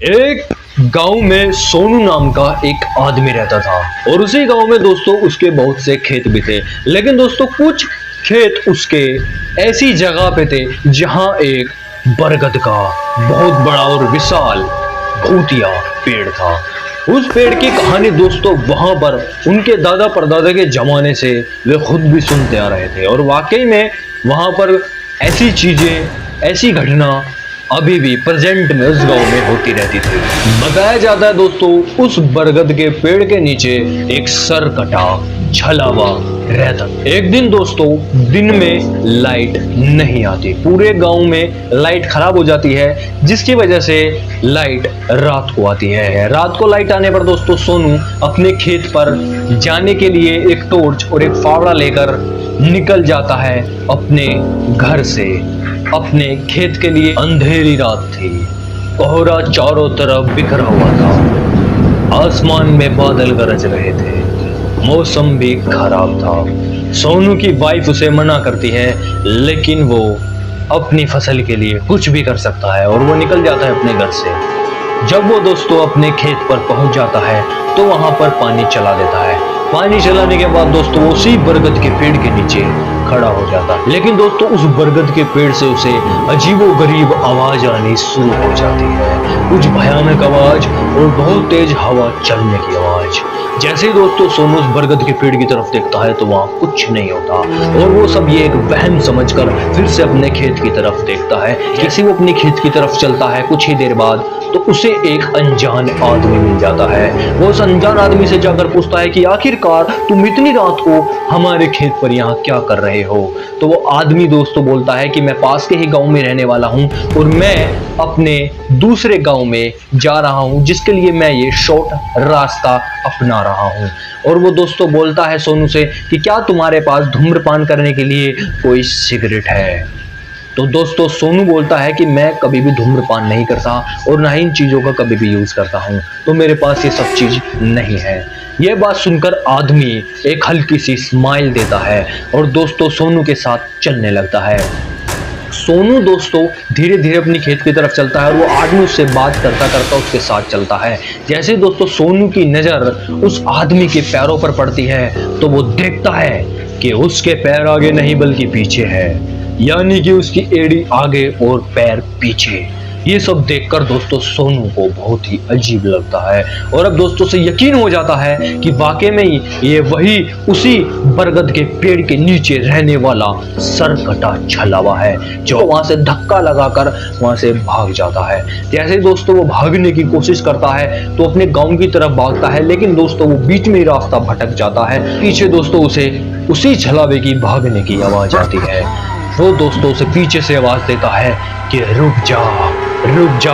एक गांव में सोनू नाम का एक आदमी रहता था और उसी गांव में दोस्तों उसके बहुत से खेत भी थे। लेकिन दोस्तों कुछ खेत उसके ऐसी जगह पे थे जहां एक बरगद का बहुत बड़ा और विशाल भूतिया पेड़ था। उस पेड़ की कहानी दोस्तों वहां पर उनके दादा परदादा के जमाने से वे खुद भी सुनते आ रहे थे और वाकई में वहां पर ऐसी चीजें, ऐसी घटना अभी भी प्रेजेंट में उस गांव में होती रहती थी। बताया जाता है दोस्तों उस बरगद के पेड़ के नीचे एक सर कटा छलावा रहता। एक दिन दोस्तों दिन में लाइट नहीं आती, पूरे गांव में लाइट खराब हो जाती है जिसकी वजह से लाइट रात को आती है। रात को लाइट आने पर दोस्तों सोनू अपने खेत पर जाने के लिए एक टॉर्च और एक फावड़ा लेकर निकल जाता है अपने घर से अपने खेत के लिए। अंधेरी रात थी, कोहरा चारों तरफ बिखरा हुआ था, आसमान में बादल गरज रहे थे, मौसम भी खराब था। सोनू की वाइफ उसे मना करती है लेकिन वो अपनी फसल के लिए कुछ भी कर सकता है और वो निकल जाता है अपने घर से। जब वो दोस्तों अपने खेत पर पहुंच जाता है तो वहां पर पानी चला देता है। पानी चलाने के बाद दोस्तों उसी बरगद के पेड़ के नीचे खड़ा हो जाता है। लेकिन दोस्तों उस बरगद के पेड़ से उसे अजीबोगरीब आवाज आनी शुरू हो जाती है, कुछ भयानक आवाज और बहुत तेज हवा चलने की आवाज। जैसे ही दोस्तों सोनू उस बरगद के पेड़ की तरफ देखता है तो वहां कुछ नहीं होता और वो सब ये एक वहम समझकर फिर से अपने खेत की तरफ देखता है। जैसे वो अपने खेत की तरफ चलता है कुछ ही देर बाद तो उसे एक अनजान आदमी मिल जाता है। वो उस अनजान आदमी से जाकर पूछता है कि आखिरकार तुम इतनी रात को हमारे खेत पर यहाँ क्या कर रहे हो। तो वो आदमी दोस्तों बोलता है कि मैं पास के ही गांव में रहने वाला हूँ और मैं अपने दूसरे गांव में जा रहा हूँ जिसके लिए मैं ये शॉर्ट रास्ता अपना रहा हूँ। और वो दोस्तों बोलता है सोनू से कि क्या तुम्हारे पास धूम्रपान करने के लिए कोई सिगरेट है। तो दोस्तों सोनू बोलता है कि मैं कभी भी धूम्रपान नहीं करता और ना ही इन चीज़ों का कभी भी यूज़ करता हूँ, तो मेरे पास ये सब चीज़ नहीं है। ये बात सुनकर आदमी एक हल्की सी स्माइल देता है और दोस्तों सोनू के साथ चलने लगता है। सोनू दोस्तों धीरे धीरे अपनी खेत की तरफ चलता है और वो आदमी उससे बात करता करता उसके साथ चलता है। जैसे दोस्तों सोनू की नज़र उस आदमी के पैरों पर पड़ती है तो वो देखता है कि उसके पैर आगे नहीं बल्कि पीछे है, यानी कि उसकी एड़ी आगे और पैर पीछे। ये सब देखकर दोस्तों सोनू को बहुत ही अजीब लगता है और अब दोस्तों से यकीन हो जाता है कि वाकई में ये वही उसी बरगद के पेड़ के नीचे रहने वाला सरकटा छलावा है जो वहां से धक्का लगाकर वहां से भाग जाता है। जैसे दोस्तों वो भागने की कोशिश करता है तो अपने गांव की तरफ भागता है, लेकिन दोस्तों वो बीच में ही रास्ता भटक जाता है। पीछे दोस्तों उसे उसी छलावे की भागने की आवाज आती है। वो दोस्तों उसे पीछे से आवाज देता है कि रुक जा,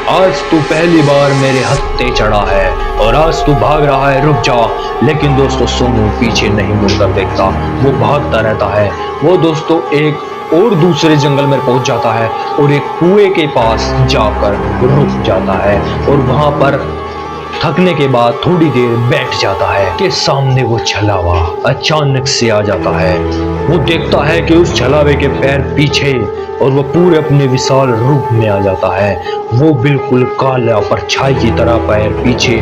आज तू पहली बार मेरे हत्थे चढ़ा है और आज तू भाग रहा है, रुक जा। लेकिन दोस्तों सोनू पीछे नहीं मुड़कर देखता, वो भागता रहता है। वो दोस्तों एक और दूसरे जंगल में पहुंच जाता है और एक कुएं के पास जाकर रुक जाता है और वहां पर थकने के बाद थोड़ी देर बैठ जाता है कि सामने वो छलावा अचानक से आ जाता है। वो देखता है कि उस छलावे के पैर पीछे और वो पूरे अपने विशाल रूप में आ जाता है। वो बिल्कुल काला परछाई की तरह पैर पीछे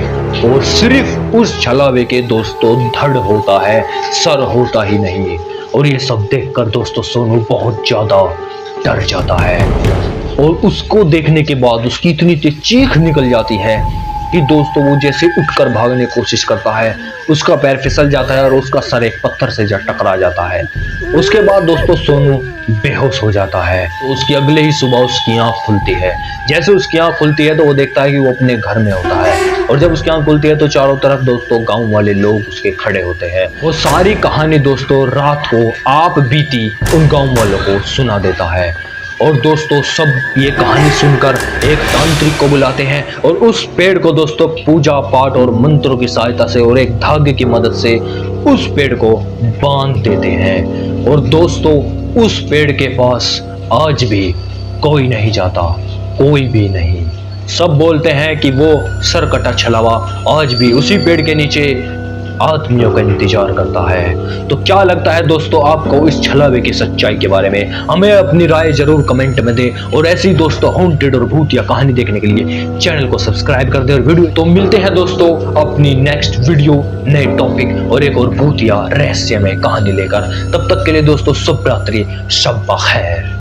और सिर्फ उस छलावे के दोस्तों धड़ होता है, सर होता ही नहीं। और ये सब देखकर दोस्तों सोनू बहुत ज्यादा डर जाता है और उसको देखने के बाद उसकी इतनी तेज चीख निकल जाती है कि दोस्तों वो जैसे उठकर भागने की कोशिश करता है, उसका पैर फिसल जाता है और उसका सर एक पत्थर से जा टकरा जाता है। उसके बाद दोस्तों सोनू बेहोश हो जाता है। तो उसकी अगले ही सुबह उसकी आंख खुलती है। जैसे उसकी आंख खुलती है तो वो देखता है कि वो अपने घर में होता है और जब उसकी आंख खुलती है तो चारों तरफ दोस्तों गांव वाले लोग उसके खड़े होते हैं। वो सारी कहानी दोस्तों रात को आप बीती उन गांव वालों को सुना देता है और दोस्तों सब ये कहानी सुनकर एक तांत्रिक को बुलाते हैं और उस पेड़ को दोस्तों पूजा पाठ और मंत्रों की सहायता से और एक धागे की मदद से उस पेड़ को बांध देते हैं। और दोस्तों उस पेड़ के पास आज भी कोई नहीं जाता, कोई भी नहीं। सब बोलते हैं कि वो सरकटा छलावा आज भी उसी पेड़ के नीचे आदमियों का इंतजार करता है। तो क्या लगता है दोस्तों आपको इस छलावे की सच्चाई के बारे में? हमें अपनी राय जरूर कमेंट में दें, और ऐसी दोस्तों हॉन्टेड और भूतिया कहानी देखने के लिए चैनल को सब्सक्राइब कर दे। और वीडियो तो मिलते हैं दोस्तों अपनी नेक्स्ट वीडियो नए टॉपिक और एक और भूतिया रहस्यमय कहानी लेकर। तब तक के लिए दोस्तों शुभ रात्रि, शब बखैर।